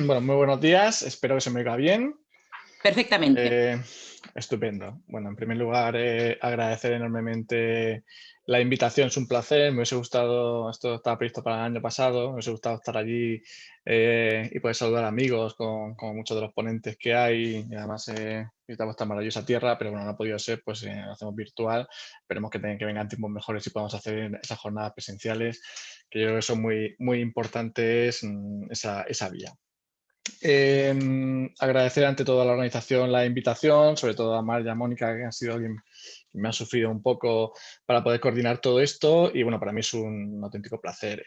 Bueno, muy buenos días. Espero que se me oiga bien. Perfectamente. Eh, Estupendo. Bueno, en primer lugar, agradecer enormemente la invitación. Es un placer. Me hubiese gustado, esto estaba previsto para el año pasado, me hubiese gustado estar allí y poder saludar amigos con muchos de los ponentes que hay. Y además, visitamos esta maravillosa tierra, pero bueno, no ha podido ser, pues lo hacemos virtual. Esperemos que vengan tiempos mejores y podamos hacer esas jornadas presenciales, que yo creo que son muy, muy importantes, esa vía. Agradecer ante todo a la organización la invitación, sobre todo a Mar y a Mónica, que han sido alguien que me ha sufrido un poco para poder coordinar todo esto. Y bueno, para mí es un auténtico placer.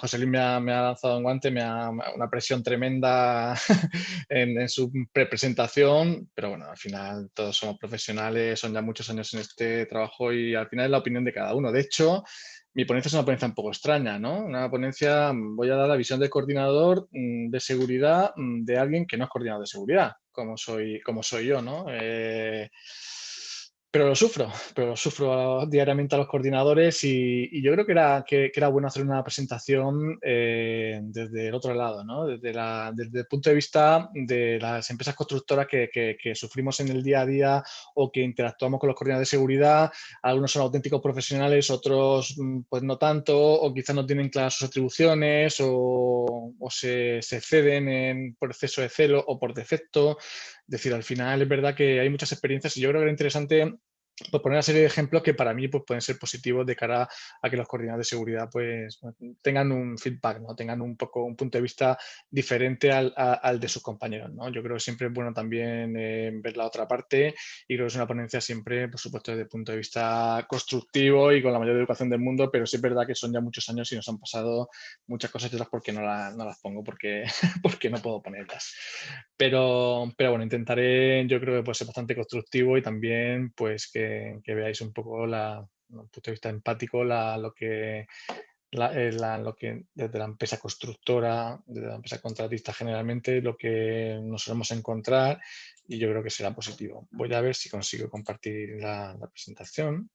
José Luis me ha lanzado un guante, una presión tremenda en su presentación, pero bueno, al final todos somos profesionales, son ya muchos años en este trabajo y al final es la opinión de cada uno. De hecho, mi ponencia es una ponencia un poco extraña, ¿no? Una ponencia, voy a dar la visión del coordinador de seguridad de alguien que no es coordinador de seguridad, como soy yo, ¿no? Pero lo sufro diariamente a los coordinadores y yo creo que era bueno hacer una presentación desde el otro lado, ¿no? Desde el punto de vista de las empresas constructoras que sufrimos en el día a día o que interactuamos con los coordinadores de seguridad. Algunos son auténticos profesionales, otros pues no tanto, o quizás no tienen claras sus atribuciones o se ceden por exceso de celo o por defecto. Es decir, al final es verdad que hay muchas experiencias y yo creo que era interesante pues poner una serie de ejemplos que para mí pues, pueden ser positivos de cara a que los coordinadores de seguridad pues, tengan un feedback, ¿no? Tengan un punto de vista diferente al de sus compañeros, ¿no? Yo creo que siempre es bueno también ver la otra parte y creo que es una ponencia siempre, por supuesto, desde el punto de vista constructivo y con la mayor educación del mundo, pero sí es verdad que son ya muchos años y nos han pasado muchas cosas y otras porque no las pongo, porque, porque no puedo ponerlas. Pero bueno, intentaré, yo creo que puede ser bastante constructivo y también pues que veáis un poco desde el punto de vista empático lo que desde la empresa constructora, desde la empresa contratista generalmente, lo que nos solemos encontrar y yo creo que será positivo. Voy a ver si consigo compartir la presentación.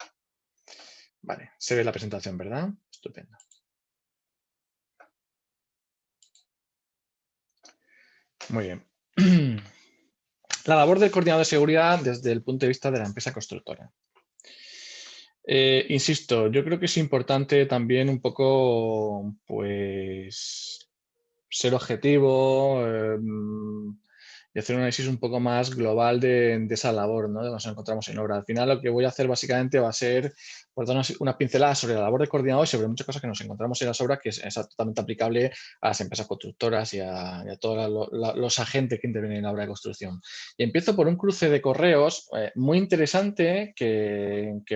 Vale, se ve la presentación, ¿verdad? Estupendo. Muy bien. La labor del coordinador de seguridad desde el punto de vista de la empresa constructora. Insisto, yo creo que es importante también un poco, pues, ser objetivo y hacer un análisis un poco más global de esa labor, ¿no? De nos encontramos en obra. Al final, lo que voy a hacer básicamente va a ser pues, dar unas pinceladas sobre la labor de coordinador y sobre muchas cosas que nos encontramos en las obras, que es totalmente aplicable a las empresas constructoras y a todos los agentes que intervienen en la obra de construcción. Y empiezo por un cruce de correos muy interesante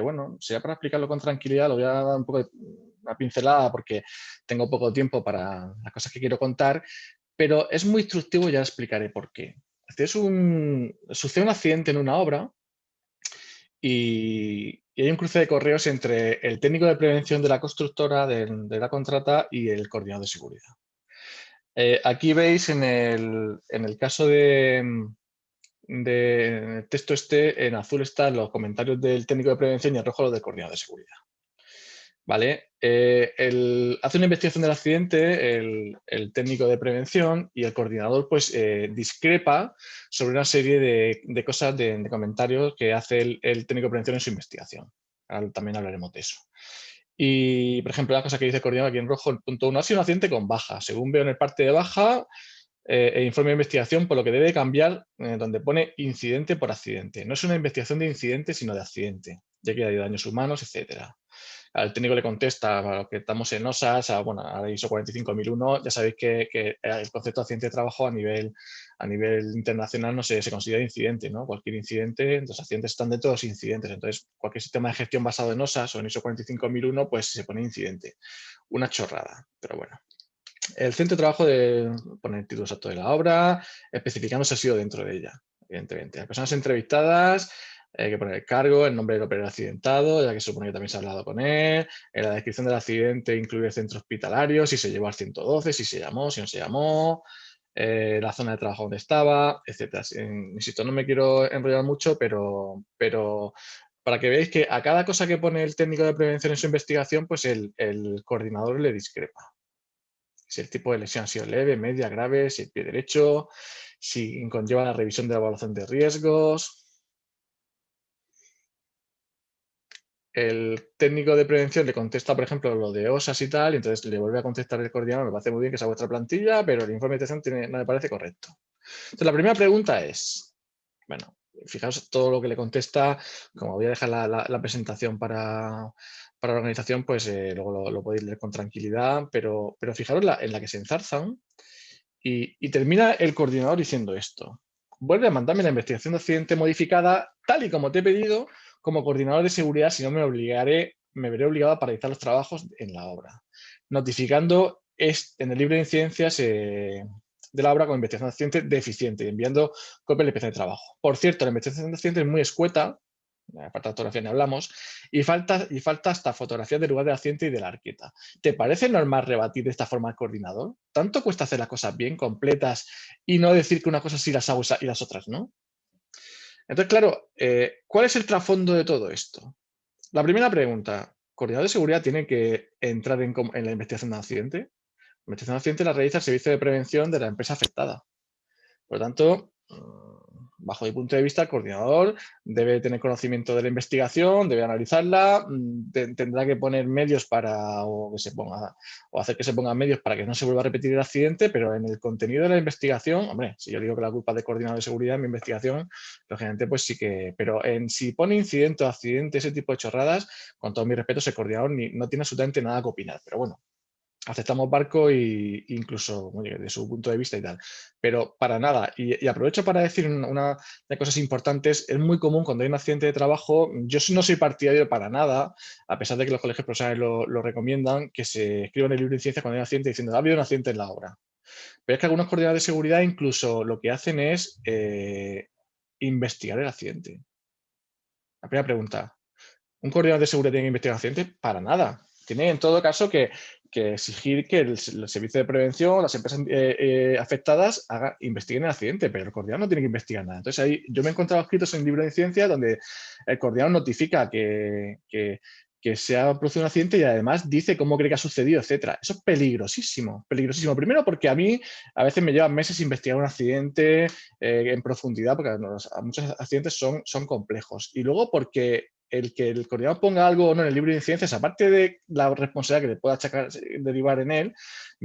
bueno, sería para explicarlo con tranquilidad, lo voy a dar un poco de una pincelada porque tengo poco tiempo para las cosas que quiero contar, pero es muy instructivo y ya explicaré por qué. Sucede un accidente en una obra y hay un cruce de correos entre el técnico de prevención de la constructora, de la contrata y el coordinador de seguridad. Aquí veis en el caso de texto en azul están los comentarios del técnico de prevención y en rojo los del coordinador de seguridad. ¿Vale? Hace una investigación del accidente el técnico de prevención y el coordinador pues discrepa sobre una serie de cosas, de comentarios que hace el técnico de prevención en su investigación. Ahora también hablaremos de eso. Y, por ejemplo, la cosa que dice el coordinador aquí en rojo, el punto 1, ha sido un accidente con baja. Según veo en el parte de baja, el informe de investigación, por lo que debe cambiar donde pone incidente por accidente. No es una investigación de incidente, sino de accidente, ya que hay daños humanos, etcétera. Al técnico le contesta, a los que estamos en OSAS, a la ISO 45001, ya sabéis que el concepto de accidente de trabajo a nivel internacional no se considera incidente, ¿no? Cualquier incidente, los accidentes están dentro de los incidentes. Entonces, cualquier sistema de gestión basado en OSAS o en ISO 45001, pues se pone incidente. Una chorrada, pero bueno. El centro de trabajo pone el título exacto de la obra, especificando si ha sido dentro de ella, evidentemente. Las personas entrevistadas, hay que poner el cargo, el nombre del operador accidentado, ya que se supone que también se ha hablado con él. En la descripción del accidente incluye el centro hospitalario, si se llevó al 112, si se llamó, si no se llamó, la zona de trabajo donde estaba, etcétera. Insisto, no me quiero enrollar mucho, pero para que veáis que a cada cosa que pone el técnico de prevención en su investigación, pues el coordinador le discrepa. Si el tipo de lesión ha sido leve, media, grave, si el pie derecho, si conlleva la revisión de la evaluación de riesgos. El técnico de prevención le contesta, por ejemplo, lo de OSAS y tal, y entonces le vuelve a contestar el coordinador, me parece muy bien que sea vuestra plantilla, pero el informe de detección no me parece correcto. Entonces, la primera pregunta es, bueno, fijaos todo lo que le contesta, como voy a dejar la presentación para la organización, pues luego lo podéis leer con tranquilidad, pero fijaros en la que se enzarzan y termina el coordinador diciendo esto. Vuelve a mandarme la investigación de accidente modificada tal y como te he pedido como coordinador de seguridad, si no me veré obligado a paralizar los trabajos en la obra, notificando en el libro de incidencias de la obra con investigación de accidente deficiente y enviando copia del especial de trabajo. Por cierto, la investigación de accidente es muy escueta, aparte de fotografía ni hablamos, y falta hasta fotografías del lugar del accidente y de la arqueta. ¿Te parece normal rebatir de esta forma al coordinador? ¿Tanto cuesta hacer las cosas bien, completas, y no decir que una cosa sí las hago y las otras no? Entonces, claro, ¿cuál es el trasfondo de todo esto? La primera pregunta, ¿coordinador de seguridad tiene que entrar en la investigación de un accidente? La investigación de accidente la realiza el servicio de prevención de la empresa afectada. Por lo tanto, bajo mi punto de vista, el coordinador debe tener conocimiento de la investigación, debe analizarla, tendrá que poner medios o hacer que se pongan medios para que no se vuelva a repetir el accidente, pero en el contenido de la investigación, hombre, si yo digo que la culpa es del coordinador de seguridad en mi investigación, lógicamente pues sí que, pero si pone incidente o accidente, ese tipo de chorradas, con todo mi respeto, ese coordinador no tiene absolutamente nada que opinar, pero bueno, aceptamos barco e incluso oye, de su punto de vista y tal, pero para nada. Y aprovecho para decir una de cosas importantes. Es muy común cuando hay un accidente de trabajo, yo no soy partidario para nada, a pesar de que los colegios profesionales lo recomiendan, que se escriba en el libro de ciencias cuando hay un accidente diciendo ha habido un accidente en la obra. Pero es que algunos coordinadores de seguridad incluso lo que hacen es investigar el accidente. La primera pregunta, ¿un coordinador de seguridad tiene que investigar accidentes? Para nada. Tiene en todo caso que exigir que el servicio de prevención, las empresas afectadas investiguen el accidente, pero el coordinador no tiene que investigar nada. Entonces ahí yo me he encontrado escritos en un libro de ciencia donde el coordinador notifica que se ha producido un accidente y además dice cómo cree que ha sucedido, etcétera. Eso es peligrosísimo, peligrosísimo. Primero porque a mí a veces me llevan meses investigar un accidente en profundidad, porque muchos accidentes son complejos. Y luego porque el que el coordinador ponga algo o no en el libro de incidencias, aparte de la responsabilidad que le pueda derivar en él,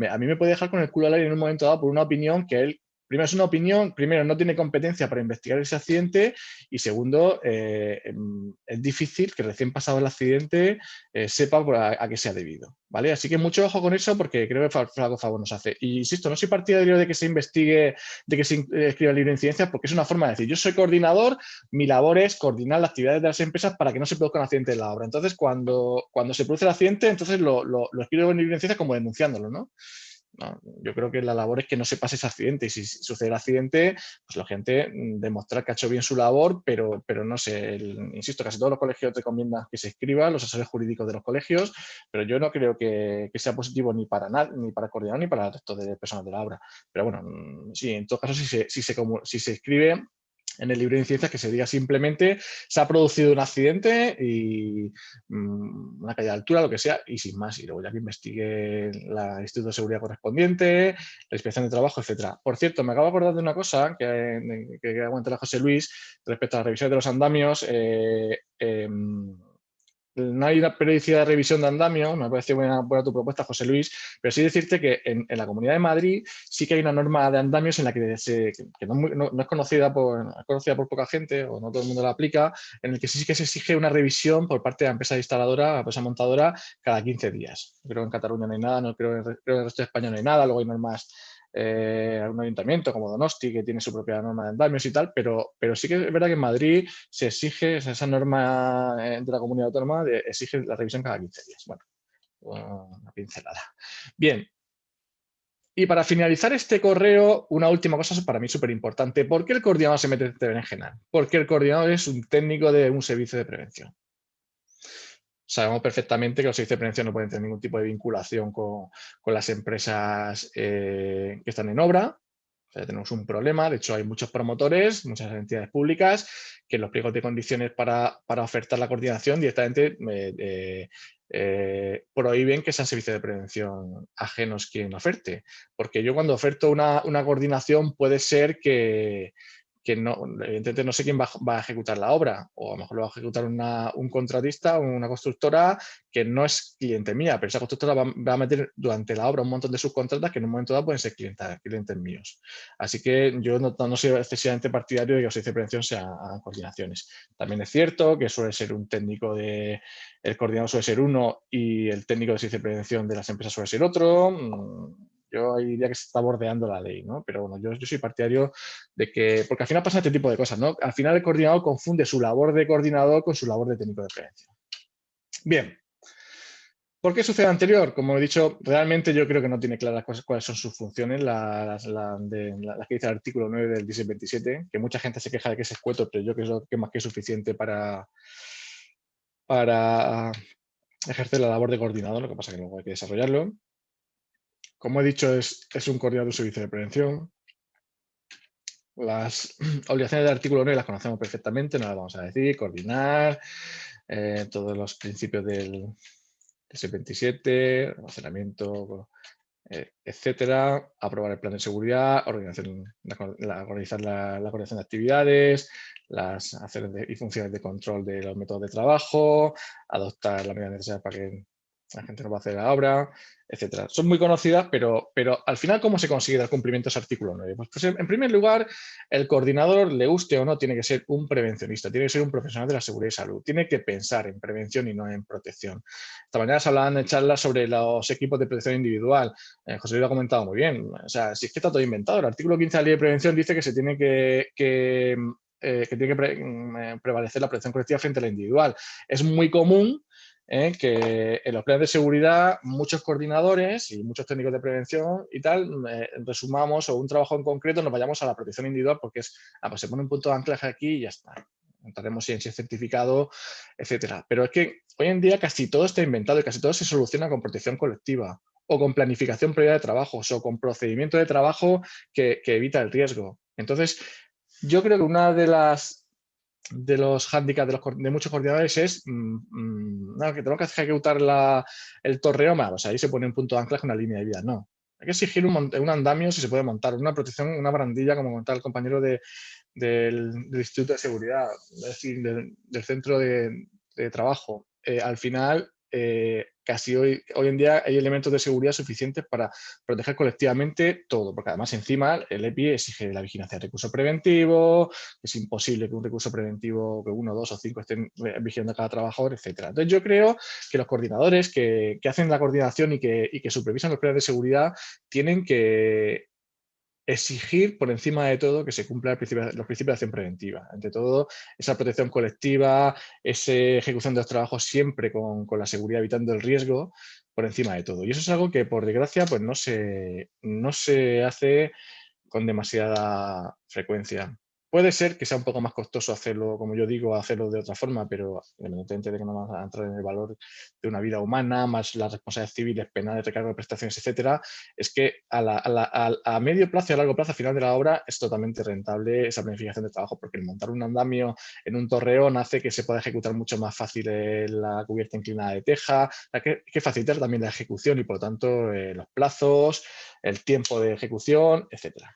a mí me puede dejar con el culo al aire en un momento dado por una opinión que él, primero es una opinión, primero no tiene competencia para investigar ese accidente y segundo, es difícil que recién pasado el accidente sepa a qué se ha debido, ¿vale? Así que mucho ojo con eso porque creo que flaco favor nos hace. Y insisto, no soy partidario de que se investigue, de que se escriba el libro de incidencias porque es una forma de decir, yo soy coordinador, mi labor es coordinar las actividades de las empresas para que no se produzca un accidente en la obra. Entonces, cuando se produce el accidente, entonces lo escribo en evidencia como denunciándolo, ¿no? No, yo creo que la labor es que no se pase ese accidente y si sucede el accidente, pues la gente demostrar que ha hecho bien su labor, pero no sé, insisto, casi todos los colegios recomiendan que se escriba, los asesores jurídicos de los colegios, pero yo no creo que sea positivo ni para ni para el coordinador ni para el resto de personas de la obra. Pero bueno, sí, en todo caso, si se escribe en el libro de incidencias que se diga simplemente se ha producido un accidente y una caída de altura, lo que sea, y sin más. Y luego ya que investigue el Instituto de Seguridad correspondiente, la inspección de trabajo, etcétera. Por cierto, me acabo de acordar de una cosa que ha comentado José Luis respecto a la revisión de los andamios. No hay una periodicidad de revisión de andamio, me parece buena tu propuesta, José Luis, pero sí decirte que en la Comunidad de Madrid sí que hay una norma de andamios en la que no es conocida por poca gente, o no todo el mundo la aplica, en el que sí que se exige una revisión por parte de la empresa instaladora, la empresa montadora, cada 15 días. Creo que en Cataluña no hay nada, creo que en el resto de España no hay nada, luego hay normas un ayuntamiento como Donosti que tiene su propia norma de andamios y tal, pero sí que es verdad que en Madrid se exige esa norma de la comunidad autónoma, exige la revisión cada 15 días. Bueno, una pincelada. Bien. Y para finalizar este correo, una última cosa para mí súper importante. ¿Por qué el coordinador se mete en este berenjenal? Porque el coordinador es un técnico de un servicio de prevención. Sabemos perfectamente que los servicios de prevención no pueden tener ningún tipo de vinculación con las empresas que están en obra. O sea, tenemos un problema. De hecho, hay muchos promotores, muchas entidades públicas, que en los pliegos de condiciones para ofertar la coordinación directamente prohíben que sean servicios de prevención ajenos quien oferte. Porque yo cuando oferto una coordinación puede ser que no, evidentemente no sé quién va a ejecutar la obra, o a lo mejor lo va a ejecutar un contratista o una constructora que no es cliente mía, pero esa constructora va a meter durante la obra un montón de subcontratas que en un momento dado pueden ser clientes míos. Así que yo no soy excesivamente partidario de que los servicios de prevención sean coordinaciones. También es cierto que suele ser un técnico el coordinador suele ser uno y el técnico de servicio de prevención de las empresas suele ser otro. Yo diría que se está bordeando la ley, ¿no? Pero bueno, yo soy partidario de que, porque al final pasa este tipo de cosas, ¿no? Al final el coordinador confunde su labor de coordinador con su labor de técnico de prevención. Bien. ¿Por qué sucede anterior? Como he dicho, realmente yo creo que no tiene claras cuáles son sus funciones, las que dice el artículo 9 del 1027, que mucha gente se queja de que es escueto, pero yo creo que es más que suficiente para ejercer la labor de coordinador, lo que pasa es que luego hay que desarrollarlo. Como he dicho, es un coordinador de un servicio de prevención. Las obligaciones del artículo 9 las conocemos perfectamente, no las vamos a decir, coordinar, todos los principios del 627, almacenamiento, etcétera, aprobar el plan de seguridad, organizar la coordinación de actividades, las acciones y funciones de control de los métodos de trabajo, adoptar las medidas necesarias para que la gente no va a hacer la obra, etcétera. Son muy conocidas, pero al final, ¿cómo se consigue el cumplimiento de ese artículo 9? Pues en primer lugar, el coordinador, le guste o no, tiene que ser un prevencionista, tiene que ser un profesional de la seguridad y salud, tiene que pensar en prevención y no en protección. Esta mañana se hablaban en charlas sobre los equipos de protección individual. José Luis lo ha comentado muy bien. O sea, si es que está todo inventado. El artículo 15 de la Ley de Prevención dice que se tiene que prevalecer la protección colectiva frente a la individual. Es muy común que en los planes de seguridad muchos coordinadores y muchos técnicos de prevención y tal resumamos o un trabajo en concreto nos vayamos a la protección individual porque pues se pone un punto de anclaje aquí y ya está. Entraremos si es certificado, etcétera. Pero es que hoy en día casi todo está inventado y casi todo se soluciona con protección colectiva o con planificación previa de trabajos o con procedimiento de trabajo que evita el riesgo. Entonces, yo creo que una de los hándicaps de muchos coordinadores es que tengo que ejecutar el torreoma, o sea, ahí se pone un punto de anclaje, una línea de vida. No, hay que exigir un andamio si se puede montar, una protección, una barandilla, como comentaba el compañero del Instituto de Seguridad, es decir, del centro de trabajo. Al final, casi hoy en día hay elementos de seguridad suficientes para proteger colectivamente todo, porque además encima el EPI exige la vigilancia de recurso preventivo, es imposible que un recurso preventivo, que 1, 2 o 5 estén vigilando a cada trabajador, etcétera. Entonces yo creo que los coordinadores que hacen la coordinación y que supervisan los planes de seguridad tienen que exigir por encima de todo que se cumplan los principios de acción preventiva. Ante todo, esa protección colectiva, esa ejecución de los trabajos siempre con la seguridad, evitando el riesgo por encima de todo. Y eso es algo que, por desgracia, pues no se hace con demasiada frecuencia. Puede ser que sea un poco más costoso hacerlo, como yo digo, hacerlo de otra forma, pero independientemente de que no vamos a entrar en el valor de una vida humana, más las responsabilidades civiles, penales, recargo de prestaciones, etcétera, es que a medio plazo y a largo plazo, al final de la obra, es totalmente rentable esa planificación de trabajo, porque el montar un andamio en un torreón hace que se pueda ejecutar mucho más fácil la cubierta inclinada de teja, que facilitar también la ejecución y, por lo tanto, los plazos, el tiempo de ejecución, etcétera.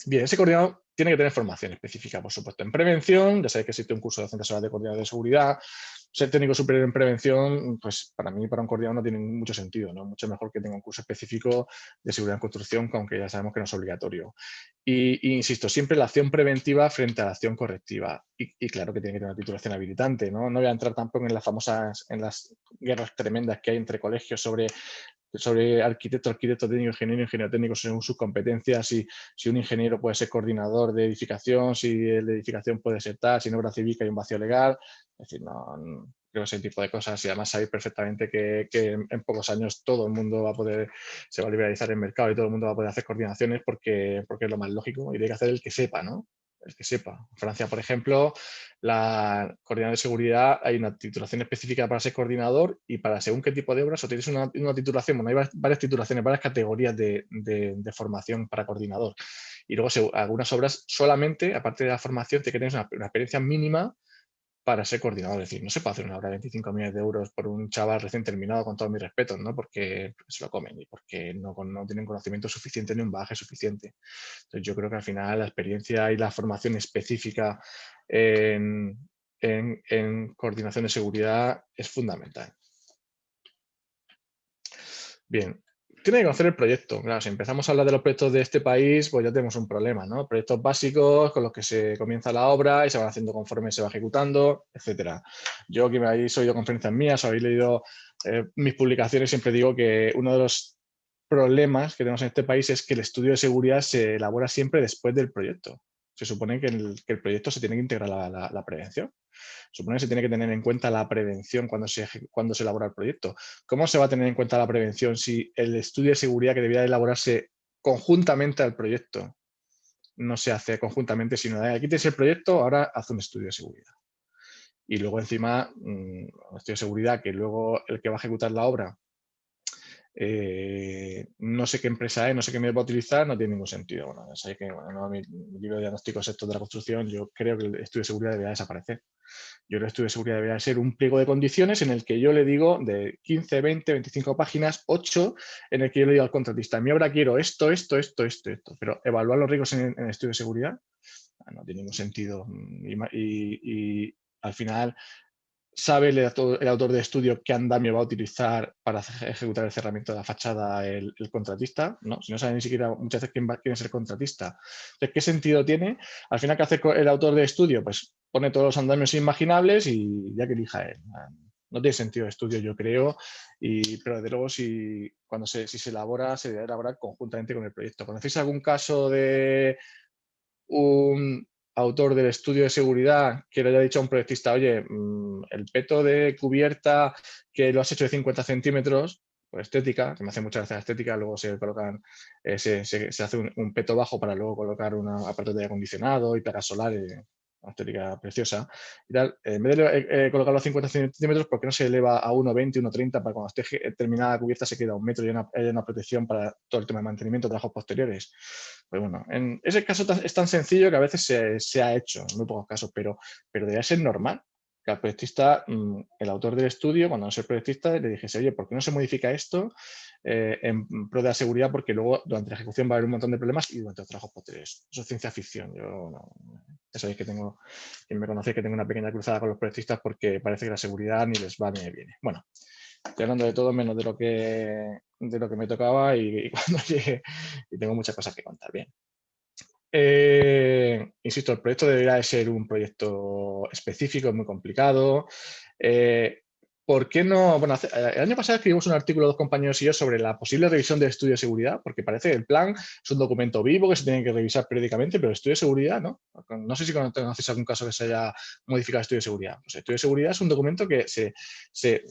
Bien, ese coordinador tiene que tener formación específica, por supuesto, en prevención. Ya sabéis que existe un curso de Centros de Coordinador de Seguridad. Ser técnico superior en prevención, pues para mí, para un coordinador no tiene mucho sentido, ¿no? Mucho mejor que tenga un curso específico de seguridad en construcción, aunque ya sabemos que no es obligatorio. Y insisto, siempre la acción preventiva frente a la acción correctiva. Y claro que tiene que tener una titulación habilitante, ¿no? No voy a entrar tampoco en las guerras tremendas que hay entre colegios sobre arquitecto técnico, ingeniero técnico según sus competencias, si un ingeniero puede ser coordinador de edificación, si el de edificación puede ser tal, si en obra civil hay un vacío legal. Es decir, no creo ese tipo de cosas y además sabéis perfectamente que en pocos años todo el mundo se va a liberalizar el mercado y todo el mundo va a poder hacer coordinaciones porque es lo más lógico y tiene que hacer el que sepa, ¿no? El que sepa. En Francia, por ejemplo, la coordinador de seguridad hay una titulación específica para ser coordinador y para según qué tipo de obras o tienes una titulación, bueno, hay varias titulaciones, varias categorías de formación para coordinador. Y luego algunas obras solamente, aparte de la formación, te tienes una experiencia mínima para ser coordinador. Es decir, no se puede hacer una obra de 25 millones de euros por un chaval recién terminado, con todos mis respetos, ¿no? Porque se lo comen y porque no tienen conocimiento suficiente ni un bagaje suficiente. Entonces, yo creo que al final la experiencia y la formación específica en coordinación de seguridad es fundamental. Bien, tiene que conocer el proyecto. Claro, si empezamos a hablar de los proyectos de este país, pues ya tenemos un problema, ¿no? Proyectos básicos con los que se comienza la obra y se van haciendo conforme se va ejecutando, etcétera. Yo que me habéis oído conferencias mías o habéis leído mis publicaciones, siempre digo que uno de los problemas que tenemos en este país es que el estudio de seguridad se elabora siempre después del proyecto. Se supone que el proyecto se tiene que integrar la prevención. Supone que se tiene que tener en cuenta la prevención cuando se elabora el proyecto. ¿Cómo se va a tener en cuenta la prevención si el estudio de seguridad que debería elaborarse conjuntamente al proyecto no se hace conjuntamente, sino de aquí tienes el proyecto, ahora haz un estudio de seguridad? Y luego encima, un estudio de seguridad que luego el que va a ejecutar la obra no sé qué empresa es, no sé qué me va a utilizar, no tiene ningún sentido. Bueno, ya que mi libro de diagnósticos estos de la construcción, yo creo que el estudio de seguridad debería desaparecer. Yo creo que el estudio de seguridad debería ser un pliego de condiciones en el que yo le digo de 15, 20, 25 páginas, 8, en el que yo le digo al contratista, en mi obra quiero esto, esto, esto, esto, esto. Pero evaluar los riesgos en el estudio de seguridad no tiene ningún sentido. Y al final sabe el autor de estudio qué andamio va a utilizar para ejecutar el cerramiento de la fachada el contratista, ¿no? Si no sabe ni siquiera muchas veces quién es el contratista. Entonces, ¿qué sentido tiene? Al final, ¿qué hace el autor de estudio? Pues pone todos los andamios imaginables y ya que elija él. No tiene sentido de estudio, yo creo, pero desde luego si se elabora, se debe elaborar conjuntamente con el proyecto. ¿Conocéis algún caso de un autor del estudio de seguridad que le haya dicho a un proyectista, oye, el peto de cubierta que lo has hecho de 50 centímetros, por estética, que me hace mucha gracia la estética, luego se colocan, se hace un peto bajo para luego colocar una aparato de aire acondicionado y placas solares, una estética preciosa y tal. En vez de colocarlo a 50 centímetros, ¿por qué no se eleva a 1,20, 1,30 para cuando esté terminada la cubierta se queda a 1 metro y haya una protección para todo el tema de mantenimiento, trabajos posteriores? Pues bueno, en ese caso es tan sencillo que a veces se ha hecho, en muy pocos casos, pero debería ser normal que al proyectista, el autor del estudio, cuando no es el proyectista, le dijese, oye, ¿por qué no se modifica esto en pro de la seguridad? Porque luego durante la ejecución va a haber un montón de problemas y durante los trabajos posteriores. Eso es ciencia ficción. Yo no, ya sabéis que quien me conoce, que tengo una pequeña cruzada con los proyectistas porque parece que la seguridad ni les va ni les viene. Bueno, estoy hablando de todo menos de lo que me tocaba y cuando llegue, y tengo muchas cosas que contar. Bien. Insisto, el proyecto debería de ser un proyecto específico, muy complicado. ¿Por qué no? Bueno, el año pasado escribimos un artículo, dos compañeros y yo, sobre la posible revisión del estudio de seguridad, porque parece que el plan es un documento vivo que se tiene que revisar periódicamente, pero el estudio de seguridad, ¿no? No sé si conoces algún caso que se haya modificado el estudio de seguridad. Pues el estudio de seguridad es un documento que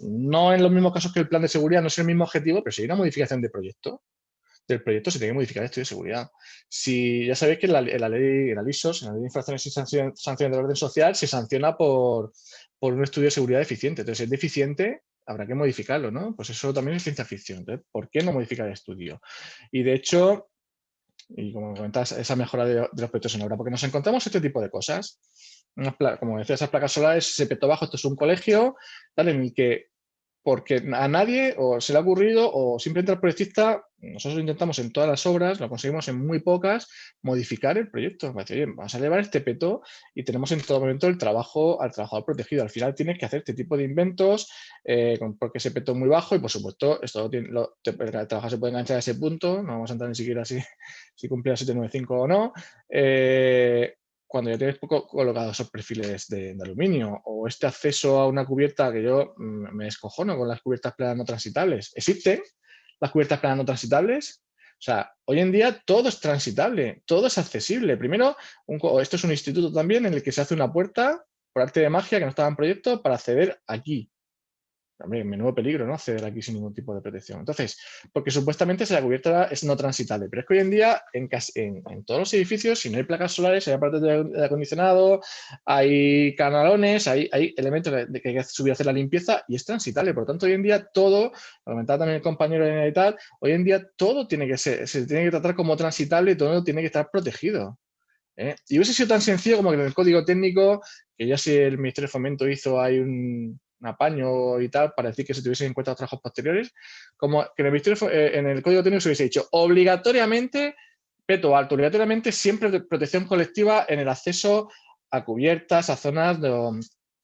no en los mismos casos que el plan de seguridad, no es el mismo objetivo, pero si hay una modificación de proyecto, del proyecto se tiene que modificar el estudio de seguridad. Si ya sabéis que en la ley, en la ISOS, en la ley de infracciones y sanciones del orden social, se sanciona por un estudio de seguridad deficiente. Entonces, si es deficiente, habrá que modificarlo, ¿no? Pues eso también es ciencia ficción. Entonces, ¿por qué no modificar el estudio? Y de hecho, y como comentas, esa mejora de los proyectos en obra, porque nos encontramos este tipo de cosas. Como decía, esas placas solares, ese peto bajo, esto es un colegio, tal, en el que porque a nadie o se le ha ocurrido o simplemente al proyectista, nosotros lo intentamos en todas las obras, lo conseguimos en muy pocas, modificar el proyecto. Oye, vamos a elevar este peto y tenemos en todo momento el trabajo al trabajador protegido. Al final tienes que hacer este tipo de inventos porque ese peto es muy bajo y, por supuesto, esto el trabajador se puede enganchar a ese punto, no vamos a entrar ni siquiera si cumplía 795 o no. Cuando ya tienes colocados esos perfiles de aluminio o este acceso a una cubierta que yo me descojono con las cubiertas planas no transitables. ¿Existen las cubiertas planas no transitables? O sea, hoy en día todo es transitable, todo es accesible. Primero, esto es un instituto también en el que se hace una puerta por arte de magia que no estaba en proyecto para acceder aquí. Hombre, menudo peligro, ¿no? Acceder aquí sin ningún tipo de protección. Entonces, porque supuestamente la cubierta es no transitable, pero es que hoy en día en todos los edificios, si no hay placas solares, hay aparatos de acondicionado, hay canalones, hay elementos de que hay que subir a hacer la limpieza y es transitable. Por lo tanto, hoy en día todo, lo comentaba también el compañero y tal, hoy en día todo tiene que ser, se tiene que tratar como transitable y todo tiene que estar protegido. Y hubiese sido tan sencillo como que en el código técnico, que ya si el Ministerio de Fomento hizo ahí un apaño y tal para decir que se tuviesen en cuenta los trabajos posteriores, como que en el, en el código técnico se hubiese dicho obligatoriamente, peto alto, obligatoriamente siempre de protección colectiva en el acceso a cubiertas, a zonas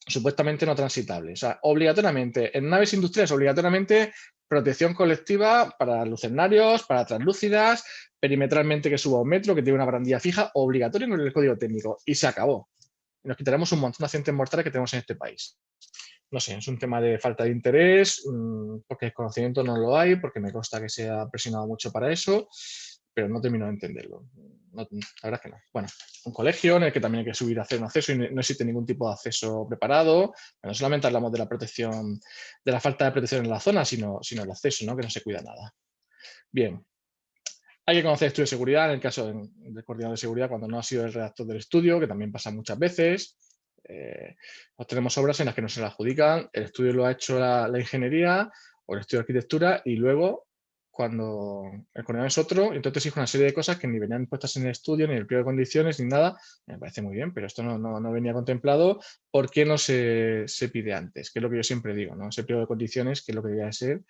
supuestamente no transitables. O sea, obligatoriamente, en naves industriales, obligatoriamente protección colectiva para lucernarios, para translúcidas, perimetralmente que suba un metro, que tiene una barandilla fija, obligatorio en el código técnico. Y se acabó. Y nos quitaremos un montón de accidentes mortales que tenemos en este país. No sé, es un tema de falta de interés, porque el conocimiento no lo hay, porque me consta que se ha presionado mucho para eso, pero no termino de entenderlo. No, la verdad es que no. Bueno, un colegio en el que también hay que subir a hacer un acceso y no existe ningún tipo de acceso preparado. No solamente hablamos de la protección, de la falta de protección en la zona, sino el acceso, ¿no? Que no se cuida nada. Bien, hay que conocer estudio de seguridad en el caso del coordinador de seguridad cuando no ha sido el redactor del estudio, que también pasa muchas veces. Tenemos obras en las que no se le adjudican, el estudio lo ha hecho la ingeniería o el estudio de arquitectura y luego cuando el coordinador es otro, entonces exige una serie de cosas que ni venían puestas en el estudio, ni en el pliego de condiciones, ni nada. Me parece muy bien, pero esto no venía contemplado. ¿Por qué no se pide antes? Que es lo que yo siempre digo, ¿no? Ese pliego de condiciones, que es lo que debería ser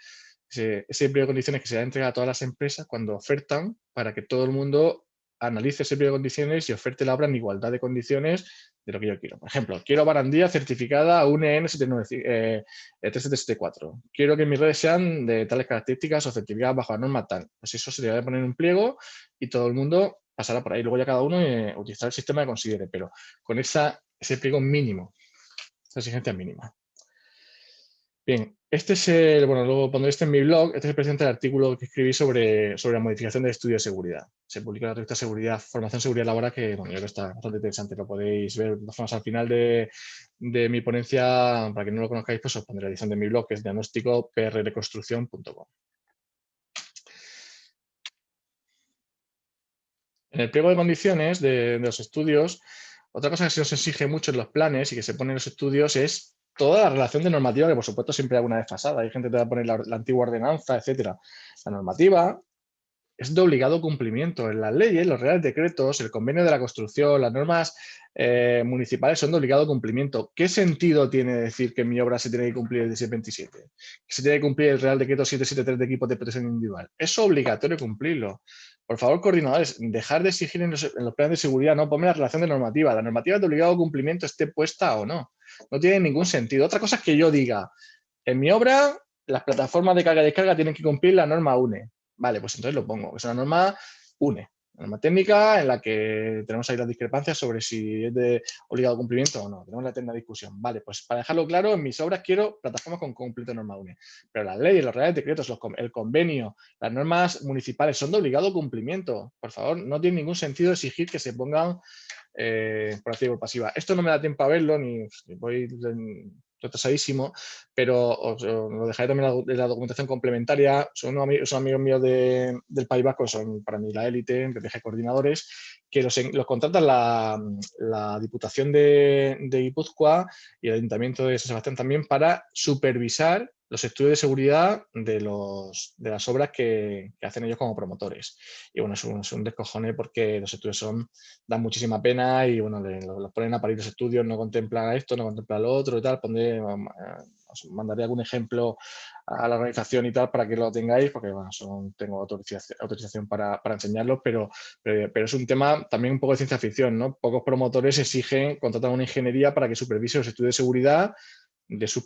ese pliego de condiciones que se da entrega a todas las empresas cuando ofertan para que todo el mundo analice ese pliego de condiciones y oferte la obra en igualdad de condiciones de lo que yo quiero. Por ejemplo, quiero barandilla certificada UNE 3774. Quiero que mis redes sean de tales características o certificadas bajo la norma tal. Pues eso se debe poner en un pliego y todo el mundo pasará por ahí. Luego ya cada uno utilizará el sistema que considere, pero con ese pliego mínimo, esa exigencia mínima. Bien, este es el, bueno, luego pondré este en mi blog, este es el presente artículo que escribí sobre la modificación del estudio de seguridad. Se publica en la revista Seguridad, Formación Seguridad Laboral, que bueno, yo creo que está bastante interesante, lo podéis ver de todas formas al final de mi ponencia, para que no lo conozcáis, pues os pondré la edición de mi blog, que es diagnóstico-prreconstrucción.com. En el pliego de condiciones de los estudios, otra cosa que se nos exige mucho en los planes y que se pone en los estudios es toda la relación de normativa, que por supuesto siempre hay alguna desfasada. Hay gente que te va a poner la antigua ordenanza, etcétera. La normativa es de obligado cumplimiento. En las leyes, los reales decretos, el convenio de la construcción, las normas municipales son de obligado cumplimiento. ¿Qué sentido tiene decir que en mi obra se tiene que cumplir el 1727? Que se tiene que cumplir el Real Decreto 773 de equipos de protección individual. Es obligatorio cumplirlo. Por favor, coordinadores, dejar de exigir en los planes de seguridad, no ponme la relación de normativa. La normativa de obligado cumplimiento esté puesta o no. No tiene ningún sentido. Otra cosa es que yo diga, en mi obra, las plataformas de carga y descarga tienen que cumplir la norma UNE. Vale, pues entonces lo pongo. Es una norma UNE, una norma técnica en la que tenemos ahí las discrepancias sobre si es de obligado cumplimiento o no. Tenemos la eterna discusión. Vale, pues para dejarlo claro, en mis obras quiero plataformas con cumplimiento de norma UNE. Pero las leyes, los reales decretos, el convenio, las normas municipales son de obligado cumplimiento. Por favor, no tiene ningún sentido exigir que se pongan por activa y por pasiva. Esto no me da tiempo a verlo, ni voy retrasadísimo, pero os lo dejaré también en la documentación complementaria. Son amigos míos del País Vasco, son para mí la élite, de PG Coordinadores, que los contratan la Diputación de Guipúzcoa y el Ayuntamiento de San Sebastián también para supervisar los estudios de seguridad de las obras que hacen ellos como promotores. Y bueno, es un descojone porque los estudios dan muchísima pena y bueno, los ponen a parir los estudios, no contemplan esto, no contemplan lo otro y tal. Os mandaré algún ejemplo a la organización y tal para que lo tengáis, porque bueno, tengo autorización para enseñarlos, pero es un tema también un poco de ciencia ficción, ¿no? Pocos promotores contratan una ingeniería para que supervise los estudios de seguridad de sus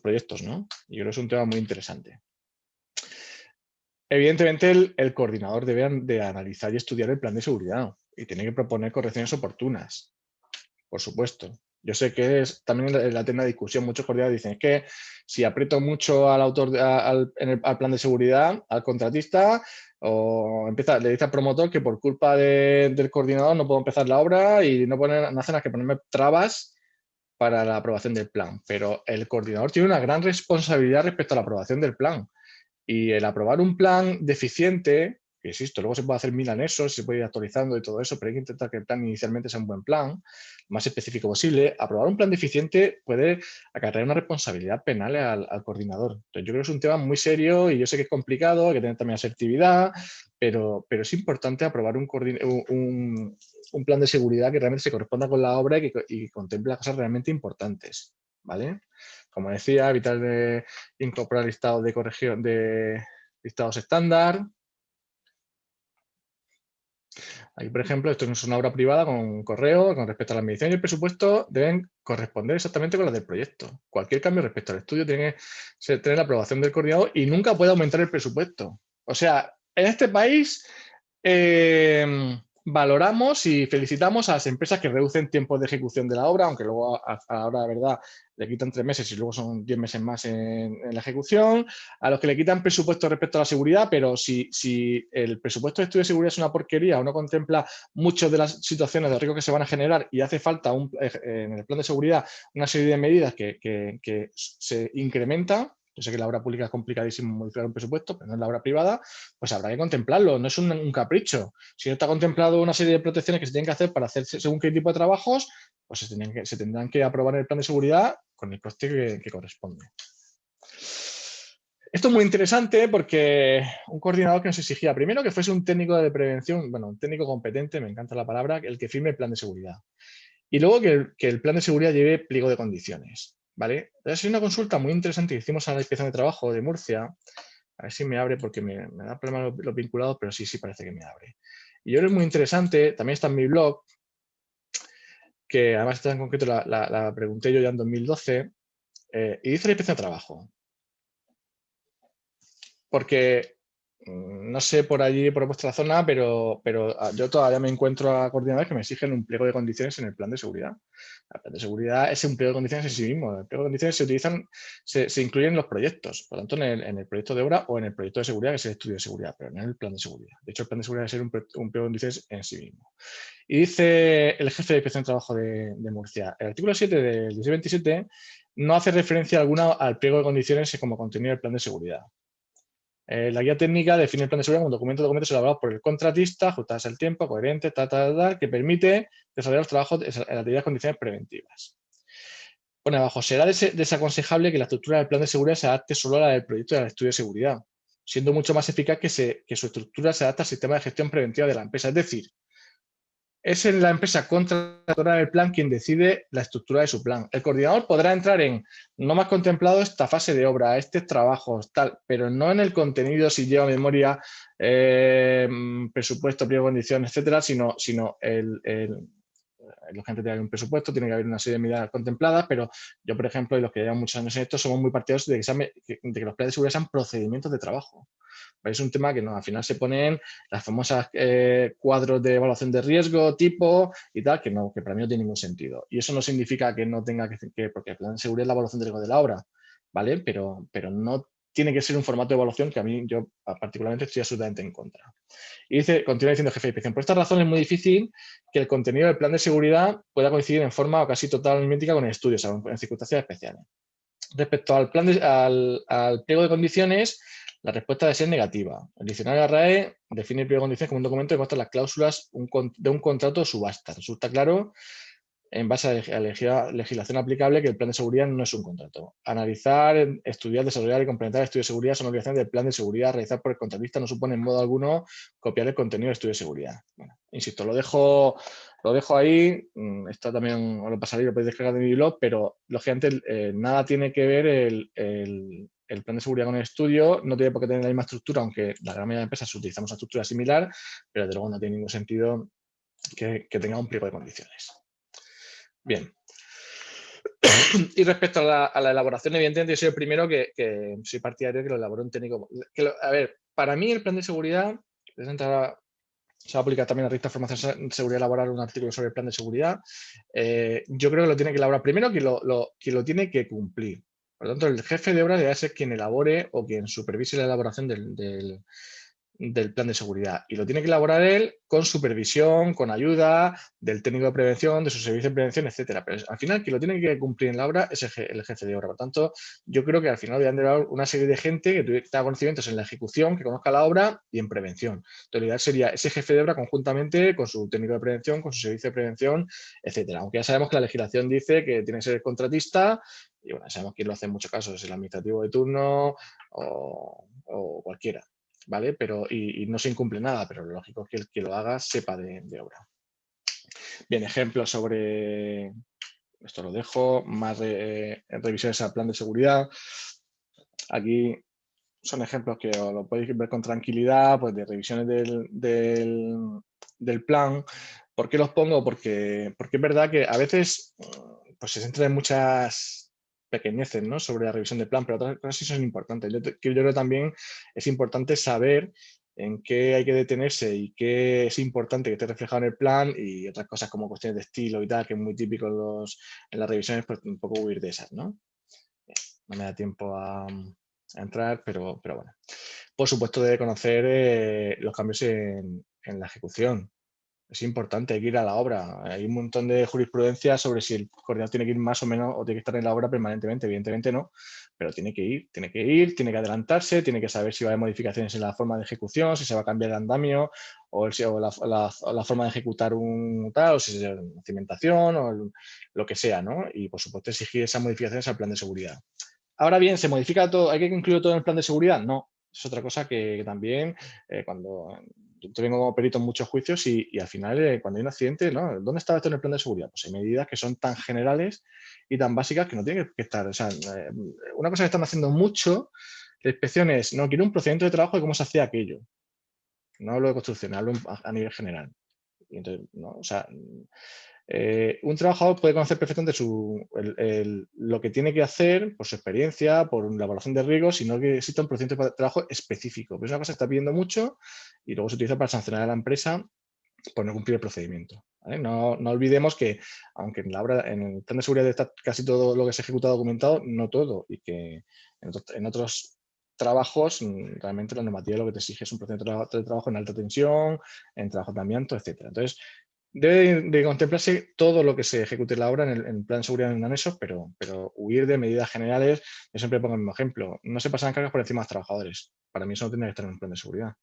proyectos, ¿no? Y yo creo que es un tema muy interesante. Evidentemente, el coordinador debe de analizar y estudiar el plan de seguridad y tiene que proponer correcciones oportunas, por supuesto. Yo sé que es también la eterna discusión. Muchos coordinadores dicen que si aprieto mucho al autor, al plan de seguridad, al contratista, o le dice al promotor que por culpa del coordinador no puedo empezar la obra y no hacen más que ponerme trabas para la aprobación del plan, pero el coordinador tiene una gran responsabilidad respecto a la aprobación del plan. Y el aprobar un plan deficiente, que insisto, luego se puede hacer mil anexos, se puede ir actualizando y todo eso, pero hay que intentar que el plan inicialmente sea un buen plan, lo más específico posible. Aprobar un plan deficiente puede acarrear una responsabilidad penal al coordinador. Entonces, yo creo que es un tema muy serio y yo sé que es complicado, hay que tener también asertividad, pero es importante aprobar un plan de seguridad que realmente se corresponda con la obra y que contemple cosas realmente importantes, ¿vale? Como decía, evitar incorporar listados de corrección de listados estándar. Aquí, por ejemplo, esto no es una obra privada con correo, con respecto a la medición y el presupuesto, deben corresponder exactamente con las del proyecto. Cualquier cambio respecto al estudio tiene que tener la aprobación del coordinador y nunca puede aumentar el presupuesto. O sea, en este país valoramos y felicitamos a las empresas que reducen tiempos de ejecución de la obra, aunque luego a la hora de verdad le quitan 3 meses y luego son 10 meses más en la ejecución, a los que le quitan presupuesto respecto a la seguridad, pero si el presupuesto de estudio de seguridad es una porquería o no contempla muchas de las situaciones de riesgo que se van a generar y hace falta en el plan de seguridad una serie de medidas que se incrementan. Yo sé que la obra pública es complicadísimo modificar un presupuesto, pero no en la obra privada, pues habrá que contemplarlo, no es un capricho. Si no está contemplado una serie de protecciones que se tienen que hacer para hacer según qué tipo de trabajos, pues se tendrán que aprobar en el plan de seguridad con el coste que corresponde. Esto es muy interesante porque un coordinador que nos exigía primero que fuese un técnico de prevención, bueno, un técnico competente, me encanta la palabra, el que firme el plan de seguridad. Y luego que el plan de seguridad lleve pliego de condiciones, ¿vale? Entonces, hay una consulta muy interesante que hicimos a la Inspección de Trabajo de Murcia. A ver si me abre porque me da problema los vinculados, pero sí parece que me abre. Y yo creo que es muy interesante, también está en mi blog, que además está en concreto, la pregunté yo ya en 2012, y dice la Inspección de Trabajo. Porque no sé por allí, por vuestra zona, pero yo todavía me encuentro a coordinadores que me exigen un pliego de condiciones en el plan de seguridad. El plan de seguridad es un pliego de condiciones en sí mismo. El pliego de condiciones se utilizan, se incluyen en los proyectos, por lo tanto, en el proyecto de obra o en el proyecto de seguridad, que es el estudio de seguridad, pero no en el plan de seguridad. De hecho, el plan de seguridad debe ser un pliego de condiciones en sí mismo. Y dice el jefe de Inspección de Trabajo de Murcia, el artículo 7 del 1027 no hace referencia alguna al pliego de condiciones como contenido del plan de seguridad. La guía técnica define el plan de seguridad como un documento de documentos elaborados por el contratista, ajustados al tiempo, coherente, que permite desarrollar los trabajos en las debidas condiciones preventivas. Pone abajo, será desaconsejable que la estructura del plan de seguridad se adapte solo a la del proyecto del estudio de seguridad, siendo mucho más eficaz que su estructura se adapte al sistema de gestión preventiva de la empresa. Es decir, es en la empresa contratada del plan quien decide la estructura de su plan. El coordinador podrá entrar en no más contemplado esta fase de obra, estos trabajos, tal, pero no en el contenido si lleva memoria, presupuesto, pliego de condiciones, etcétera, sino lógicamente tiene que haber un presupuesto, tiene que haber una serie de medidas contempladas, pero yo, por ejemplo, y los que llevan muchos años en esto, somos muy partidarios de que los planes de seguridad sean procedimientos de trabajo. Es un tema que no, al final se ponen las famosas cuadros de evaluación de riesgo, tipo y tal, que para mí no tiene ningún sentido. Y eso no significa que no tenga porque el plan de seguridad es la evaluación de riesgo de la obra, ¿vale? Pero no tiene que ser un formato de evaluación que a mí, yo particularmente estoy absolutamente en contra. Y continúa diciendo el jefe de inspección, por esta razón es muy difícil que el contenido del plan de seguridad pueda coincidir en forma casi totalmente idéntica con el estudio, salvo en circunstancias especiales. Respecto al pliego de condiciones, la respuesta debe ser negativa. El diccionario RAE define el pliego de condiciones como un documento que consta las cláusulas de un contrato de subasta. Resulta claro, en base a la legislación aplicable, que el plan de seguridad no es un contrato. Analizar, estudiar, desarrollar y complementar el estudio de seguridad son obligaciones del plan de seguridad realizado por el contratista, no supone en modo alguno copiar el contenido del estudio de seguridad. Bueno, insisto, lo dejo ahí. Esto también os lo pasaré, lo podéis descargar de mi blog, pero lógicamente nada tiene que ver el plan de seguridad con el estudio, no tiene por qué tener la misma estructura, aunque la gran mayoría de empresas utilizamos una estructura similar, pero desde luego no tiene ningún sentido que tenga un pliego de condiciones. Bien. Y respecto a la elaboración, evidentemente, yo soy el primero que soy partidario de que lo elabore un técnico. A ver, para mí el plan de seguridad, se va a aplicar también a la revista de Formación de Seguridad Laboral un artículo sobre el plan de seguridad. Yo creo que lo tiene que elaborar primero quien lo tiene que cumplir. Por lo tanto, el jefe de obra debe ser quien elabore o quien supervise la elaboración del plan de seguridad y lo tiene que elaborar él con supervisión, con ayuda del técnico de prevención, de su servicio de prevención, etcétera. Pero al final quien lo tiene que cumplir en la obra es el jefe de obra. Por tanto, yo creo que al final deberían de haber una serie de gente que tenga conocimientos en la ejecución, que conozca la obra y en prevención. Entonces, lo ideal sería ese jefe de obra conjuntamente con su técnico de prevención, con su servicio de prevención, etcétera. Aunque ya sabemos que la legislación dice que tiene que ser el contratista y bueno, sabemos quién lo hace en muchos casos, es el administrativo de turno o cualquiera. ¿Vale? Pero, y no se incumple nada, pero lo lógico es que el que lo haga sepa de obra. Bien, ejemplos sobre, esto lo dejo, más revisiones al plan de seguridad. Aquí son ejemplos que os lo podéis ver con tranquilidad, pues de revisiones del plan. ¿Por qué los pongo? Porque es verdad que a veces pues se centra en muchas pequeñeces, ¿no?, sobre la revisión del plan, pero otras cosas sí son importantes. Yo creo que también es importante saber en qué hay que detenerse y qué es importante que esté reflejado en el plan y otras cosas como cuestiones de estilo y tal, que es muy típico en las revisiones, pues un poco huir de esas, ¿no? No me da tiempo a entrar, pero bueno. Por supuesto, debe conocer los cambios en la ejecución. Es importante, hay que ir a la obra. Hay un montón de jurisprudencia sobre si el coordinador tiene que ir más o menos o tiene que estar en la obra permanentemente. Evidentemente no, pero tiene que ir, tiene que adelantarse, tiene que saber si va a haber modificaciones en la forma de ejecución, si se va a cambiar el andamio o la forma de ejecutar un tal, o si es una cimentación o lo que sea, ¿no? Y por supuesto exigir esas modificaciones al plan de seguridad. Ahora bien, ¿se modifica todo? ¿Hay que incluir todo en el plan de seguridad? No. Es otra cosa que también cuando yo tengo como perito en muchos juicios y al final cuando hay un accidente, ¿no? ¿Dónde está esto en el plan de seguridad? Pues hay medidas que son tan generales y tan básicas que no tienen que estar. O sea, una cosa que están haciendo mucho la inspección es, no, quiero un procedimiento de trabajo de cómo se hacía aquello. No hablo de construcción, hablo a nivel general. Y entonces, ¿no? O sea, un trabajador puede conocer perfectamente lo que tiene que hacer por su experiencia, por la evaluación de riesgos, sino que existe un procedimiento de trabajo específico. Pero es una cosa que está pidiendo mucho y luego se utiliza para sancionar a la empresa por no cumplir el procedimiento. ¿Vale? No olvidemos que, aunque en el plan de seguridad está casi todo lo que se ejecuta documentado, no todo, y que en otros trabajos realmente la normativa lo que te exige es un procedimiento de trabajo en alta tensión, en trabajo de amianto, etcétera. Entonces, debe de contemplarse todo lo que se ejecute en la obra en el plan de seguridad en anexos, pero huir de medidas generales. Yo siempre pongo el mismo ejemplo. No se pasan cargas por encima de los trabajadores. Para mí eso no tendría que estar en un plan de seguridad.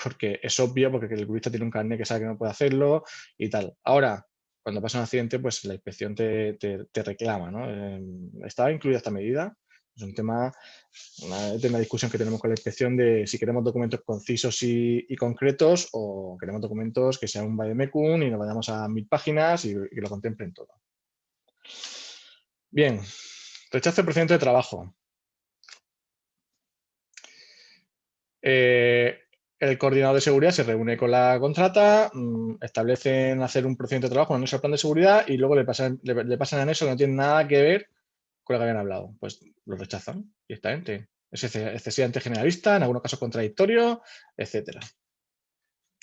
Porque es obvio, porque el curista tiene un carnet que sabe que no puede hacerlo y tal. Ahora, cuando pasa un accidente, pues la inspección te reclama, ¿no? ¿Está incluida esta medida? Es un tema, una discusión que tenemos con la inspección de si queremos documentos concisos y concretos o queremos documentos que sean un vademecum y nos vayamos a 1000 páginas y que lo contemplen todo. Bien, rechazo del procedimiento de trabajo. El coordinador de seguridad se reúne con la contrata, establecen hacer un procedimiento de trabajo en anexo al plan de seguridad y luego le pasan anexo que no tiene nada que ver con lo que habían hablado. Pues lo rechazan directamente. Es excesivamente generalista, en algunos casos contradictorio, etcétera.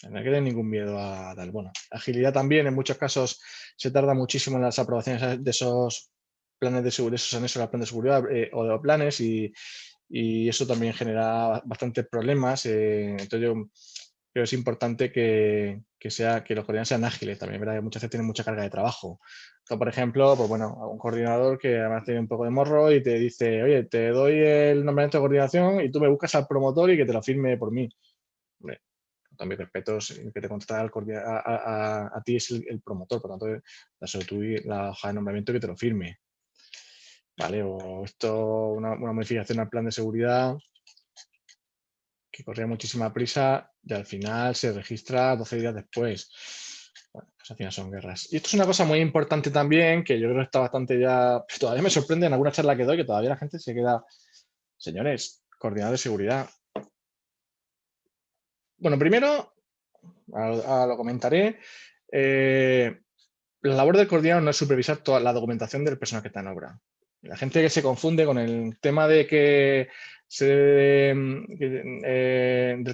No hay que tener ningún miedo a tal. Bueno, agilidad también, en muchos casos se tarda muchísimo en las aprobaciones de esos planes de seguridad, esos anexos al plan de seguridad o de los planes y eso también genera bastantes problemas. Entonces yo creo que es importante que los coordinadores sean ágiles también, ¿verdad? Que muchas veces tienen mucha carga de trabajo. Entonces, por ejemplo, pues bueno, un coordinador que además tiene un poco de morro y te dice, oye, te doy el nombramiento de coordinación y tú me buscas al promotor y que te lo firme por mí. Hombre, con todos mis respetos, el que te contrata a ti es el promotor, por lo tanto, dáselo tú la hoja de nombramiento que te lo firme. ¿Vale? O esto, una modificación al plan de seguridad que corría muchísima prisa y al final se registra 12 días después. Bueno, pues al final son guerras. Y esto es una cosa muy importante también, que yo creo que está bastante ya... Pues todavía me sorprende en alguna charla que doy, que todavía la gente se queda... Señores, coordinador de seguridad. Bueno, primero, ahora lo comentaré, la labor del coordinador no es supervisar toda la documentación del personal que está en obra. La gente que se confunde con el tema de que del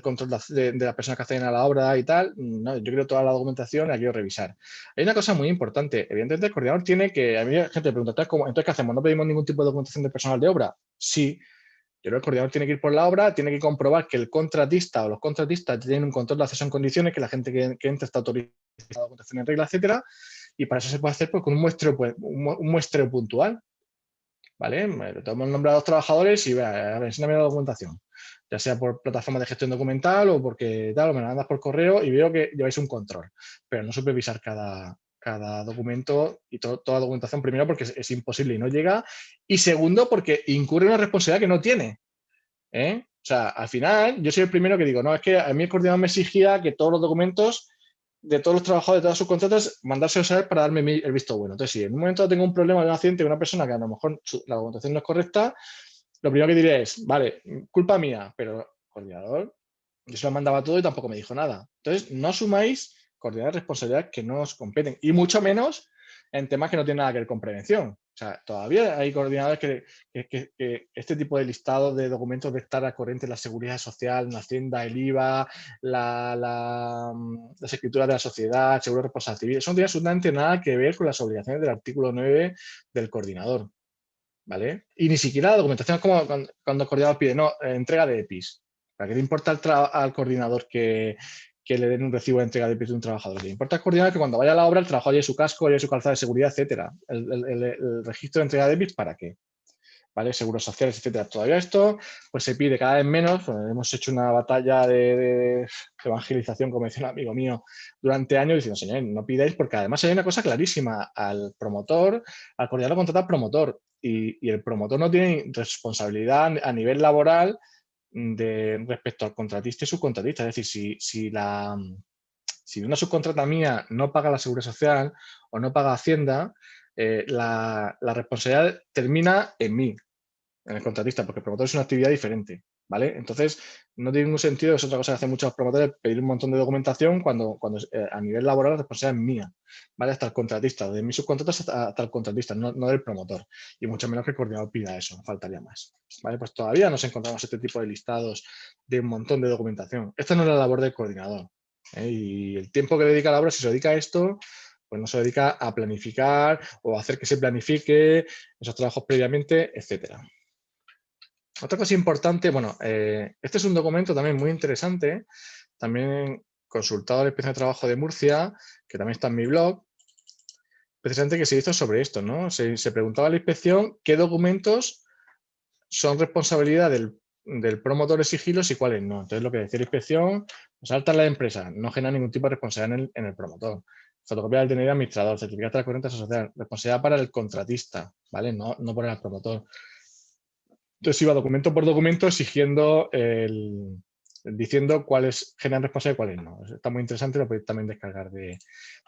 control de las personas que hacen a la obra y tal, no, yo creo toda la documentación la quiero revisar. Hay una cosa muy importante, evidentemente el coordinador tiene que, a mí la gente me pregunta, entonces ¿qué hacemos? ¿No pedimos ningún tipo de documentación del personal de obra? Sí, Pero el coordinador tiene que ir por la obra, tiene que comprobar que el contratista o los contratistas tienen un control de acceso en condiciones, que la gente que entra está autorizada, documentación en regla, etcétera, y para eso se puede hacer pues, con un muestreo puntual, ¿vale? Le tomamos el nombre a los trabajadores y a ver, enséñame la documentación, ya sea por plataforma de gestión documental o porque tal, o me la mandas por correo y veo que lleváis un control, pero no supervisar cada documento y toda la documentación, primero porque es imposible y no llega, y segundo porque incurre una responsabilidad que no tiene, ¿eh? O sea, al final yo soy el primero que digo, no, es que a mí el coordinador me exigía que todos los documentos de todos los trabajadores, de todas sus contratas, mandárselos a él para darme el visto bueno. Entonces, si en un momento tengo un problema de un accidente de una persona que a lo mejor la documentación no es correcta, lo primero que diré es, vale, culpa mía, pero coordinador, yo se lo mandaba todo y tampoco me dijo nada. Entonces, no asumáis coordinar responsabilidades que no os competen, y mucho menos en temas que no tienen nada que ver con prevención. O sea, todavía hay coordinadores que este tipo de listados de documentos de estar al corriente de la seguridad social, la Hacienda, el IVA, las escrituras de la sociedad, seguro de responsabilidad civil, eso no tiene absolutamente nada que ver con las obligaciones del artículo 9 del coordinador, ¿vale? Y ni siquiera la documentación es como cuando el coordinador pide, no, entrega de EPIs. ¿Para qué le importa al coordinador que le den un recibo de entrega de EPIs de un trabajador? Le importa al coordinador que cuando vaya a la obra el trabajador lleve su casco, lleve su calzado de seguridad, etcétera. El registro de entrega de EPIs, ¿para qué? ¿Vale? Seguros sociales, etcétera. Todavía esto pues se pide cada vez menos. Pues, hemos hecho una batalla de evangelización, como decía un amigo mío, durante años, diciendo, señores, no pidáis, porque además hay una cosa clarísima. Al promotor, al coordinador lo contrata promotor, y el promotor no tiene responsabilidad a nivel laboral respecto al contratista y subcontratista. Es decir, si una subcontrata mía no paga la seguridad social o no paga Hacienda, la responsabilidad termina en mí, en el contratista, porque el promotor es una actividad diferente, ¿vale? Entonces, no tiene ningún sentido, es otra cosa que hacen muchos promotores, pedir un montón de documentación cuando a nivel laboral la responsabilidad es mía, ¿vale? Hasta el contratista, de mis subcontratas hasta el contratista, no del promotor, y mucho menos que el coordinador pida eso, faltaría más, ¿vale? Pues todavía nos encontramos este tipo de listados de un montón de documentación. Esta no es la labor del coordinador, ¿eh? Y el tiempo que dedica a la obra, si se dedica a esto, pues no se dedica a planificar o a hacer que se planifique esos trabajos previamente, etcétera. Otra cosa importante, bueno, este es un documento también muy interesante, también consultado al Inspección de Trabajo de Murcia, que también está en mi blog, precisamente que se hizo sobre esto, ¿no? Se preguntaba a la inspección qué documentos son responsabilidad del promotor exigirlos y cuáles no. Entonces, lo que decía la inspección, pues alta la empresa, no genera ningún tipo de responsabilidad en el promotor. Fotocopia del DNI administrador, certificado de la corriente social, responsabilidad para el contratista, ¿vale? No para el promotor. Entonces iba documento por documento exigiendo diciendo cuáles generan responsabilidad y cuáles no. Está muy interesante, lo podéis también descargar de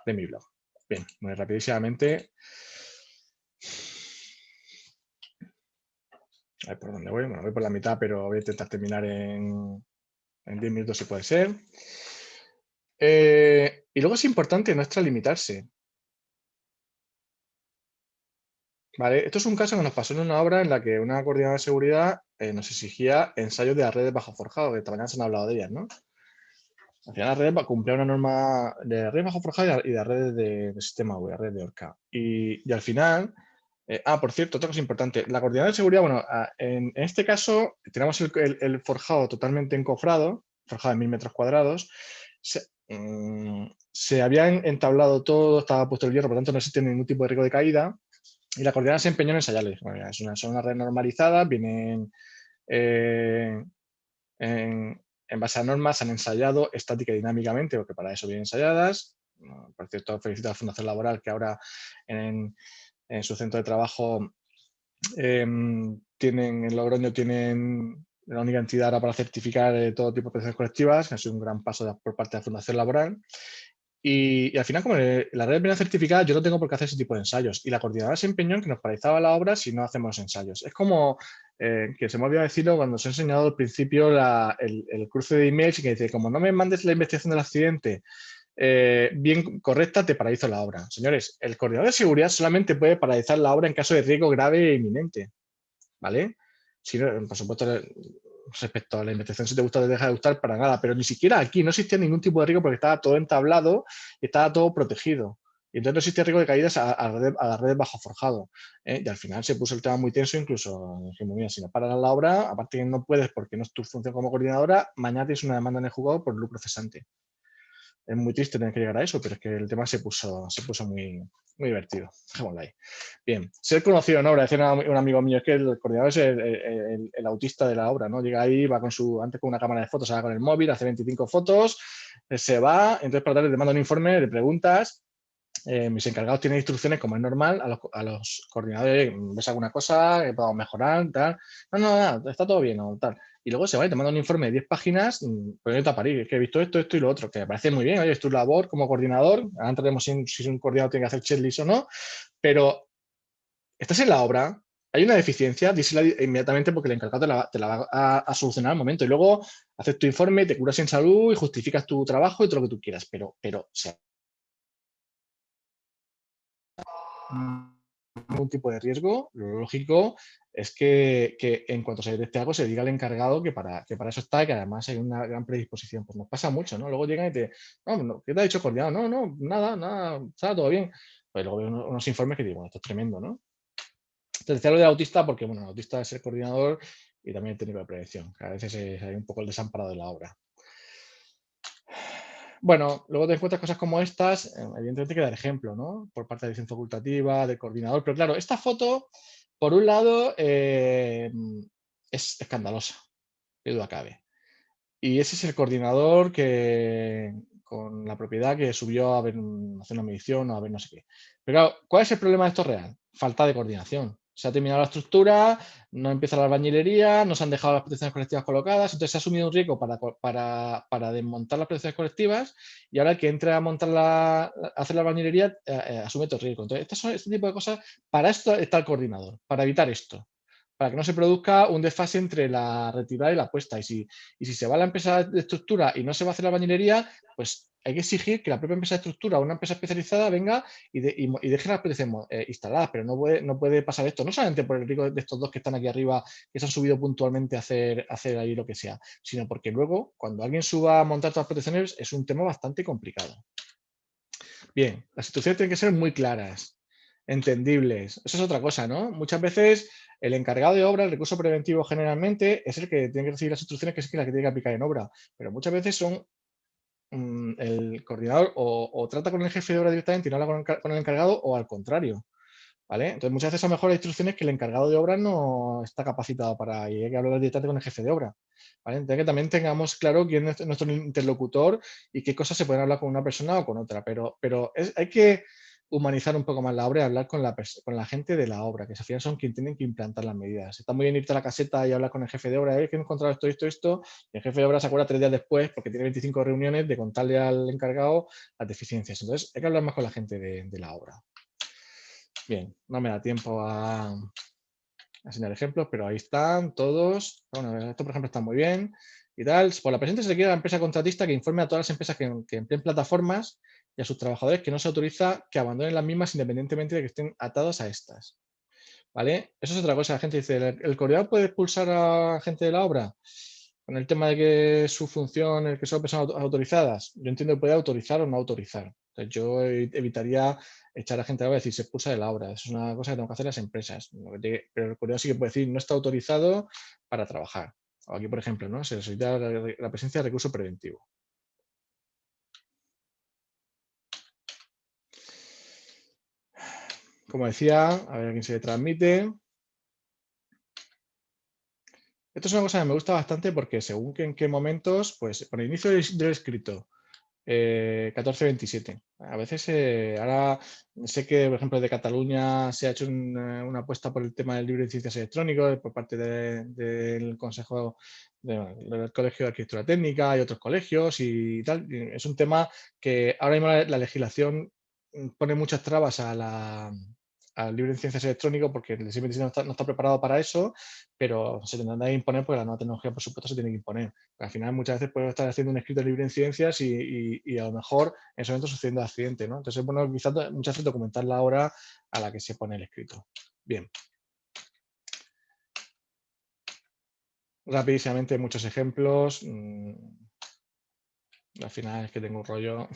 mi blog. Bien, muy rapidísimamente. A ver por dónde voy. Bueno, voy por la mitad, pero voy a intentar terminar en 10 minutos si puede ser. Y luego es importante no extralimitarse. Vale, esto es un caso que nos pasó en una obra en la que una coordinadora de seguridad nos exigía ensayos de las redes bajo forjado, que esta mañana se han hablado de ellas, ¿no? Al final la red cumplía una norma de red bajo forjado y de redes de sistema V, red de Orca. Y al final, por cierto, otra cosa importante, la coordinadora de seguridad, bueno, en este caso tenemos el forjado totalmente encofrado, forjado de 1000 metros cuadrados, se habían entablado todo, estaba puesto el hierro, por lo tanto no existe ningún tipo de riesgo de caída, y la coordinadora se empeñó en ensayarles. Bueno, son una red normalizada, vienen en base a normas, han ensayado estática y dinámicamente, porque para eso vienen ensayadas. Por cierto, felicito a la Fundación Laboral, que ahora en su centro de trabajo en Logroño tienen la única entidad ahora para certificar todo tipo de protecciones colectivas, que ha sido un gran paso por parte de la Fundación Laboral. Y al final, como la red viene certificada, yo no tengo por qué hacer ese tipo de ensayos. Y la coordinadora se empeñó en que nos paralizaba la obra si no hacemos ensayos. Es como, que se me olvidó decirlo cuando os he enseñado al principio el cruce de emails y que dice, como no me mandes la investigación del accidente bien correcta, te paralizo la obra. Señores, el coordinador de seguridad solamente puede paralizar la obra en caso de riesgo grave e inminente, ¿vale? Si no, por supuesto, respecto a la investigación, si te gusta o te deja de gustar, para nada, pero ni siquiera aquí no existía ningún tipo de riesgo porque estaba todo entablado y estaba todo protegido. Y entonces no existía riesgo de caídas a las redes bajo forjado. Y al final se puso el tema muy tenso, incluso dijimos, mira, si no paras la obra, aparte que no puedes porque no es tu función como coordinadora, mañana tienes una demanda en el juzgado por lucro cesante. Es muy triste tener que llegar a eso, pero es que el tema se puso muy, muy divertido. Dejémoslo ahí. Bien, ser conocido en obra. Decía un amigo mío, es que el coordinador es el autista de la obra, ¿no? Llega ahí, va antes con una cámara de fotos, ahora con el móvil, hace 25 fotos, se va, entonces por la tarde te manda un informe, le preguntas, mis encargados tienen instrucciones, como es normal, a los coordinadores, ves alguna cosa que podamos mejorar, tal. No, está todo bien, o tal. Y luego se va y te manda un informe de 10 páginas, poniéndote a parir, es que he visto esto y lo otro, que me parece muy bien, oye, es tu labor como coordinador, ahora entraremos si un coordinador tiene que hacer checklist o no, pero estás en la obra, hay una deficiencia, dísela inmediatamente porque el encargado te la va a solucionar al momento. Y luego haces tu informe, te curas en salud y justificas tu trabajo y todo lo que tú quieras, pero ningún tipo de riesgo, lo lógico es que en cuanto se detecte algo se diga al encargado que para eso está y que además hay una gran predisposición. Pues nos pasa mucho, ¿no? Luego llegan y no, ¿qué te ha dicho coordinado? No, nada, está todo bien. Pues luego veo unos informes que digo, bueno, esto es tremendo, ¿no? Te decía lo del autista porque, bueno, el autista es el coordinador y también el técnico de prevención, que a veces hay un poco el desamparado de la obra. Bueno, luego te encuentras cosas como estas, evidentemente hay que dar ejemplo, ¿no? Por parte de la dirección facultativa, del coordinador, pero claro, esta foto, por un lado, es escandalosa, que duda cabe. Y ese es el coordinador con la propiedad que subió a ver, hacer una medición o a ver no sé qué. Pero claro, ¿cuál es el problema de esto real? Falta de coordinación. Se ha terminado la estructura, no empieza la albañilería, no se han dejado las protecciones colectivas colocadas, entonces se ha asumido un riesgo para desmontar las protecciones colectivas y ahora el que entre a hacer la albañilería asume todo el riesgo. Entonces, este tipo de cosas, para esto está el coordinador, para evitar esto, para que no se produzca un desfase entre la retirada y la puesta. Y si se va a la empresa de estructura y no se va a hacer la bañilería, pues hay que exigir que la propia empresa de estructura o una empresa especializada venga y deje las protecciones instaladas, pero no puede pasar esto, no solamente por el riesgo de estos dos que están aquí arriba, que se han subido puntualmente a hacer ahí lo que sea, sino porque luego, cuando alguien suba a montar todas las protecciones, es un tema bastante complicado. Bien, las instrucciones tienen que ser muy claras, entendibles. Eso es otra cosa, ¿no? Muchas veces el encargado de obra, el recurso preventivo generalmente, es el que tiene que recibir las instrucciones, que es la que tiene que aplicar en obra. Pero muchas veces son el coordinador o trata con el jefe de obra directamente y no habla con el encargado, o al contrario, ¿vale? Entonces muchas veces a lo mejor hay instrucciones que el encargado de obra no está capacitado para y hay que hablar directamente con el jefe de obra, ¿vale? Entonces que también tengamos claro quién es nuestro interlocutor y qué cosas se pueden hablar con una persona o con otra, pero hay que humanizar un poco más la obra y hablar con la gente de la obra, que al final son quienes tienen que implantar las medidas. Está muy bien irte a la caseta y hablar con el jefe de obra, que he encontrado esto, y el jefe de obra se acuerda 3 días después, porque tiene 25 reuniones, de contarle al encargado las deficiencias. Entonces hay que hablar más con la gente de la obra. Bien, no me da tiempo a enseñar ejemplos, pero ahí están todos. Bueno, esto, por ejemplo, está muy bien y tal. Por la presente se requiere a la empresa contratista que informe a todas las empresas que empleen plataformas y a sus trabajadores que no se autoriza que abandonen las mismas independientemente de que estén atados a estas. ¿Vale? Eso es otra cosa. La gente dice, ¿el coordinador puede expulsar a gente de la obra? Con el tema de que su función, el que son personas autorizadas, yo entiendo que puede autorizar o no autorizar. Entonces, yo evitaría echar a gente a la obra y decir se expulsa de la obra. Eso es una cosa que tengo que hacer las empresas. Pero el coordinador sí que puede decir no está autorizado para trabajar. O aquí, por ejemplo, ¿no? Se necesita la presencia de recurso preventivo. Como decía, a ver a quién se le transmite. Esto es una cosa que me gusta bastante porque según en qué momentos, pues por el inicio del escrito, 1427. A veces, ahora sé que, por ejemplo, de Cataluña se ha hecho una apuesta por el tema del libro de ciencias electrónicas por parte del Consejo del Colegio de Arquitectura Técnica y otros colegios y tal. Y es un tema que ahora mismo la legislación pone muchas trabas al libro de ciencias electrónicas porque el siglo XXI no está preparado para eso, pero se tendrán que imponer porque la nueva tecnología, por supuesto, se tiene que imponer. Al final muchas veces puedo estar haciendo un escrito libre en ciencias y a lo mejor en ese momento sucediendo accidente, ¿no? Entonces es bueno quizás muchas veces documentar la hora a la que se pone el escrito. Bien. Rapidísimamente muchos ejemplos. Al final es que tengo un rollo.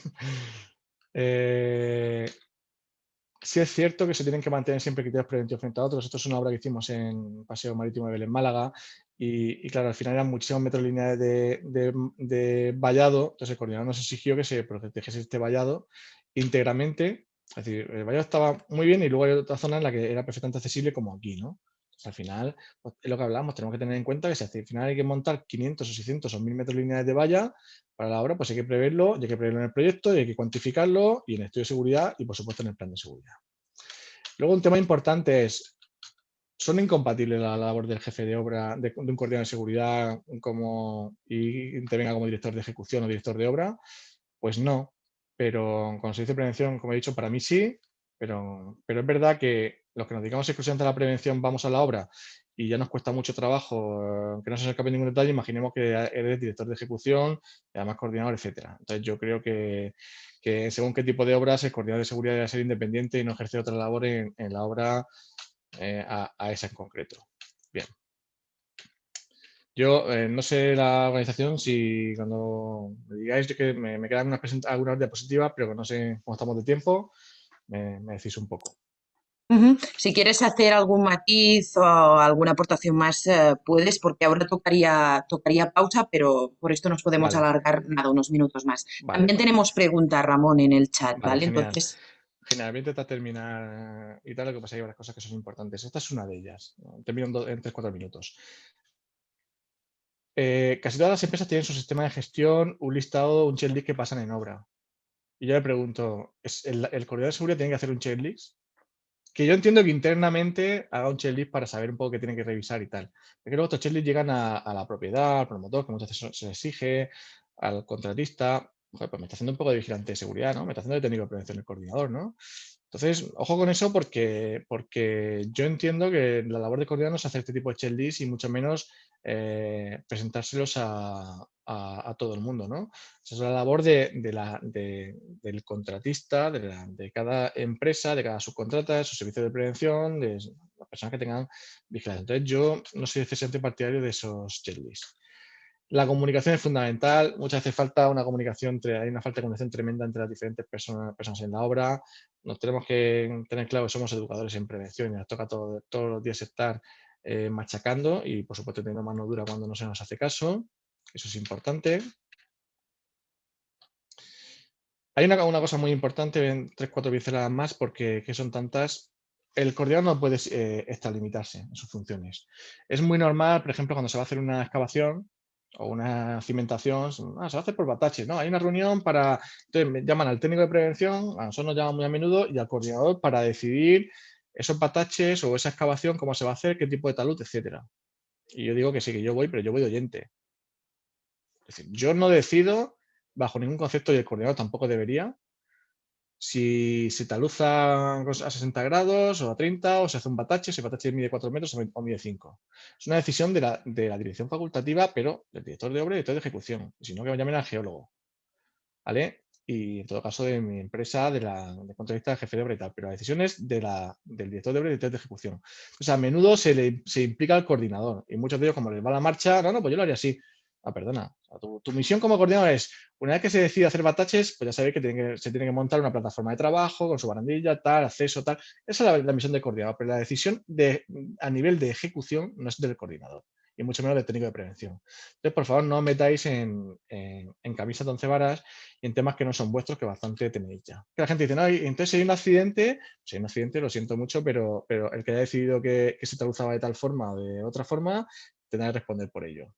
Sí es cierto que se tienen que mantener siempre criterios preventivos frente a otros. Esto es una obra que hicimos en Paseo Marítimo de Vélez, Málaga, y claro, al final eran muchísimos metros lineales de vallado, entonces el coordinador nos exigió que se protegiese este vallado íntegramente, es decir, el vallado estaba muy bien y luego hay otra zona en la que era perfectamente accesible como aquí, ¿no? Entonces, al final, pues, es lo que hablamos, tenemos que tener en cuenta que si al final hay que montar 500 o 600 o 1000 metros lineales de valla para la obra, pues hay que preverlo, y hay que preverlo en el proyecto, y hay que cuantificarlo, y en el estudio de seguridad, y por supuesto en el plan de seguridad. Luego un tema importante es, ¿son incompatibles la labor del jefe de obra, de un coordinador de seguridad y intervenga como director de ejecución o director de obra? Pues no, pero con el servicio de prevención, como he dicho, para mí sí, pero es verdad que los que nos dedicamos exclusivamente a la prevención vamos a la obra y ya nos cuesta mucho trabajo, que no se nos escape ningún detalle, imaginemos que eres director de ejecución y además coordinador, etcétera. Entonces yo creo que según qué tipo de obras, el coordinador de seguridad debe ser independiente y no ejercer otra labor en la obra a esa en concreto. Bien. Yo no sé la organización, si cuando me digáis que me quedan algunas diapositivas, pero que no sé cómo estamos de tiempo, me decís un poco. Ujú. Si quieres hacer algún matiz o alguna aportación más, puedes, porque ahora tocaría pausa, pero por esto nos podemos Vale, alargar nada, unos minutos más. vale, También tenemos preguntas, Ramón, en el chat, vale, ¿vale? genial. Entonces, Genial, voy a intentar terminar y tal, lo que pasa es que hay varias cosas que son importantes. Esta es una de ellas. ¿No? Termino en 3-4 minutos. Casi todas las empresas tienen su sistema de gestión, un listado, un checklist que pasan en obra. Y yo me pregunto, ¿el coordinador de seguridad tiene que hacer un checklist? Que yo entiendo que internamente haga un checklist para saber un poco qué tiene que revisar y tal. Pero luego estos checklists llegan a la propiedad, al promotor, que muchas veces se le exige, al contratista. Joder, pues me está haciendo un poco de vigilante de seguridad, ¿no? Me está haciendo de técnico de prevención el coordinador, ¿no? Entonces, ojo con eso porque yo entiendo que la labor de coordinador no es hacer este tipo de checklist y mucho menos presentárselos a todo el mundo, ¿no? Esa es la labor del contratista, de cada empresa, de cada subcontrata, de su servicio de prevención, de las personas que tengan vigilancia. Entonces, yo no soy excesivamente partidario de esos checklists. La comunicación es fundamental. Muchas veces hay una falta de comunicación tremenda entre las diferentes personas en la obra. Nos tenemos que tener claro que somos educadores en prevención y nos toca todos los días estar machacando y, por supuesto, teniendo mano dura cuando no se nos hace caso. Eso es importante. Hay una cosa muy importante, en 3-4 pinceladas más, porque que son tantas. El coordinador no puede extralimitarse en sus funciones. Es muy normal, por ejemplo, cuando se va a hacer una excavación o una cimentación, se va a hacer por bataches, ¿no? Hay una reunión para. Entonces, me llaman al técnico de prevención, a nosotros nos llaman muy a menudo, y al coordinador para decidir esos bataches o esa excavación, cómo se va a hacer, qué tipo de talud, etcétera. Y yo digo que sí, que yo voy, pero yo voy de oyente. Es decir, yo no decido bajo ningún concepto y el coordinador tampoco debería si se taluza a 60 grados o a 30 o se hace un batache, si el batache mide 4 metros o mide 5. Es una decisión de la dirección facultativa, pero del director de obra y director de ejecución. Y si no, que me llamen al geólogo, ¿vale? Y en todo caso de mi empresa, de punto de vista del jefe de obra y tal, pero la decisión es del director de obra y director de ejecución. O sea, a menudo se implica al coordinador y muchos de ellos, como les va la marcha, no, pues yo lo haría así. Ah, perdona. O sea, tu misión como coordinador es, una vez que se decide hacer bataches, pues ya sabéis que, se tiene que montar una plataforma de trabajo con su barandilla, tal, acceso, tal. Esa es la misión del coordinador, pero la decisión a nivel de ejecución no es del coordinador y mucho menos del técnico de prevención. Entonces, por favor, no os metáis en camisas de once varas y en temas que no son vuestros, que bastante tenéis ya. Que la gente dice, no, y entonces si hay un accidente, si hay un accidente, lo siento mucho, pero el que haya decidido que se traduzaba de tal forma o de otra forma, tendrá que responder por ello.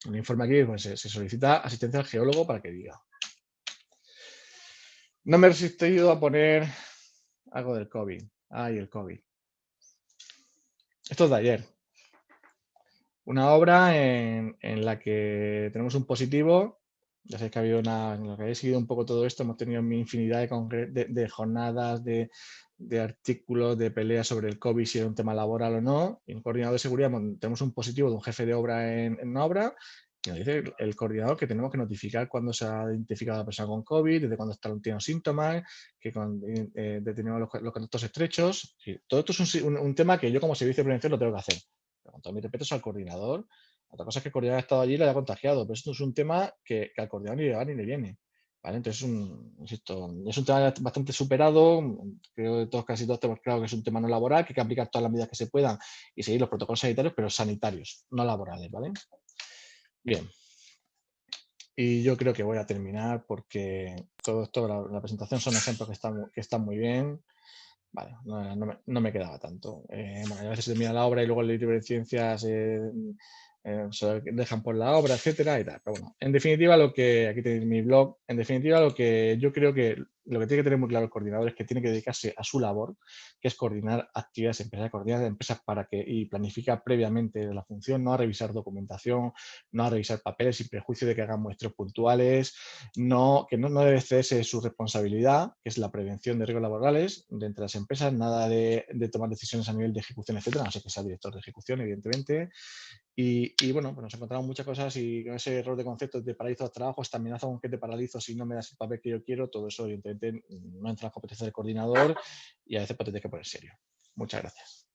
Un informe aquí, pues se solicita asistencia al geólogo para que diga. No me he resistido a poner algo del COVID. Ay, el COVID. Esto es de ayer. Una obra en la que tenemos un positivo. Ya sabéis que ha habido en lo que habéis seguido un poco todo esto, hemos tenido infinidad de jornadas, de artículos, de peleas sobre el COVID, si era un tema laboral o no. Y en coordinador de seguridad tenemos un positivo de un jefe de obra en una obra y nos dice el coordinador que tenemos que notificar cuándo se ha identificado a la persona con COVID, desde cuándo están teniendo síntomas, que determinados los contactos estrechos. Todo esto es un tema que yo como servicio de prevención lo tengo que hacer. Pero con todos mis respetos al coordinador. Otra cosa es que el coordinador ha estado allí y le haya contagiado, pero esto es un tema que al coordinador ni le va ni le viene. ¿vale? Entonces, insisto, es un tema bastante superado. Creo que casi todos tenemos claro que es un tema no laboral, que hay que aplicar todas las medidas que se puedan y seguir los protocolos sanitarios, pero sanitarios, no laborales, ¿vale? Bien. Y yo creo que voy a terminar porque todo esto, la presentación son ejemplos que están muy bien. Vale, no me quedaba tanto. Bueno, a veces se termina la obra y luego el libro de ciencias se lo dejan por la obra, etcétera y tal. Pero bueno, en definitiva, aquí tenéis mi blog, en definitiva, lo que yo creo que lo que tiene que tener muy claro el coordinador es que tiene que dedicarse a su labor, que es coordinar actividades empresariales, coordinar empresas y planificar previamente la función, no a revisar documentación, no a revisar papeles sin prejuicio de que hagan muestros puntuales, no debe excederse su responsabilidad, que es la prevención de riesgos laborales de entre las empresas, nada de tomar decisiones a nivel de ejecución, etcétera, no sé que sea director de ejecución, evidentemente. Y bueno, pues nos encontramos muchas cosas y con ese error de conceptos de paralizo los trabajos, esta amenaza con que te paralizo si no me das el papel que yo quiero, todo eso evidentemente no entra en la competencia del coordinador y a veces pues te tienes que poner serio. Muchas gracias.